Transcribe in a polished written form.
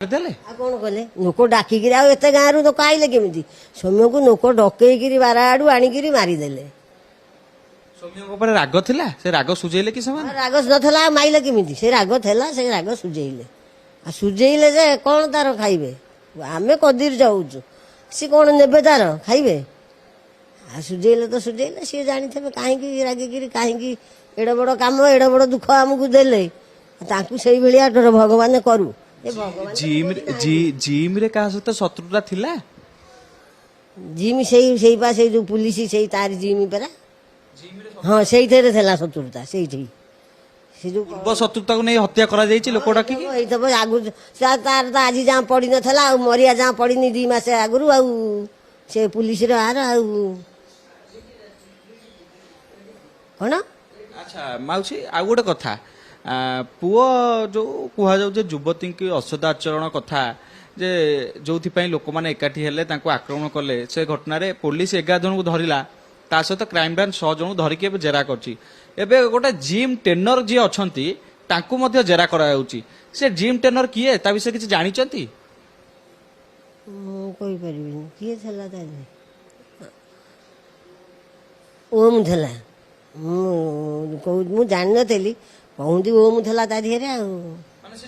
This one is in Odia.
ଦେଲେ ଆଉ କଣ କଲେ ଲୋକ ଡାକିକିରି ଆଉ ଏତେ ଗାଁରୁ ଲୋକ ଆଇଲେ କେମିତି ସୌମ୍ୟକୁ ଲୋକ ଡକେଇକିରି ବାର ଆଡୁ ଆଣିକିରି ମାରିଦେଲେ। ସୌମ୍ୟଙ୍କ ଉପରେ ରାଗ ଥିଲା, ସେ ରାଗ ସୁଝେଇଲେ କି ସେମାନେ? ଆଉ ରାଗ ନଥିଲା ଆଉ ମାଇଲେ କେମିତି? ସେ ରାଗ ଥିଲା, ସେ ରାଗ ସୁଝେଇଲେ। ଆଉ ସୁଝେଇଲେ ଯେ କଣ ତାର ଖାଇବେ? ଆମେ କଦିର ଯାଉଛୁ, ସିଏ କଣ ନେବେ ତାର ଖାଇବେ? ଆଉ ସୁଝେଇଲେ ତ ସୁଝେଇଲେ, ସିଏ ଜାଣିଥିବେ କାହିଁକି ରାଗିକିରି କାହିଁକି ଏଡେ ବଡ କାମ ଏଡେ ବଡ ଦୁଃଖ ଆମକୁ ଦେଲେ। ତାଙ୍କୁ ସେଇଭଳିଆ ଭଗବାନ କରୁ। ଏ ଭଗବାନ ଜିମ୍ ରେ କାହା ସହିତ ଶତ୍ରୁତା ଥିଲା? ଜିମି ସେଇ ପା ସେଇ ଯୋଉ ପୁଲିସ ସେଇ ତାରି ଜିମି ପରା। ହଁ ସେଇଥିରେ ଥିଲା ଶତ୍ରୁତା ସେଇଠି। ସେ ଯୋଉ ପୂର୍ବ ଶତ୍ରୁତାକୁ ନେଇ ହତ୍ୟା କରାଯାଇଛି ଲୋକ ଡାକିକି। ହେଇଥିବ ଆଗରୁ ତାର ତ ଆଜି ଯାହା ପଡିନଥିଲା ଆଉ ମରିଆ ଯାହା ପଡିନି 2 ମାସ ଆଗରୁ ଆଉ ସେ ପୁଲିସର ଆର ଆଉ କଣ? ଆଚ୍ଛା ମାଉସୀ, ଆଉ ଗୋଟେ କଥା, ପୁଅ ଯୋଉ କୁହାଯାଉଛି ଯୁବତୀଙ୍କୁ ଅସଦା ଆଚରଣ କଥା, ଯେ ଯୋଉଥିପାଇଁ ଲୋକମାନେ ଏକାଠି ହେଲେ ତାଙ୍କୁ ଆକ୍ରମଣ କଲେ, ସେ ଘଟଣାରେ ପୋଲିସ 11 ଜଣଙ୍କୁ ଧରିଲା, ତା ସହିତ କ୍ରାଇମବ୍ରାଞ୍ଚ 6 ଜଣଙ୍କୁ ଧରିକି ଏବେ ଜେରା କରିଛି। ଏବେ ଗୋଟେ ଜିମ୍ ଟ୍ରେନର ଯିଏ ଅଛନ୍ତି ତାଙ୍କୁ ମଧ୍ୟ ଜେରା କରାଯାଉଛି। ସେ ଜିମ୍ ଟ୍ରେନର କିଏ, ତା ବିଷୟରେ କିଛି ଜାଣିଛନ୍ତି? ମୁଁ କହିପାରିବିନି କିଏ ଥିଲା ତା ଦେହରେ। ଓମ୍ ଥିଲା, ମୁଁ ଜାଣିନଥିଲି, କହୁନ୍ତି ଓମ୍ ଥିଲା ତା ଦେହରେ ଆଉ। ମାନେ ସେ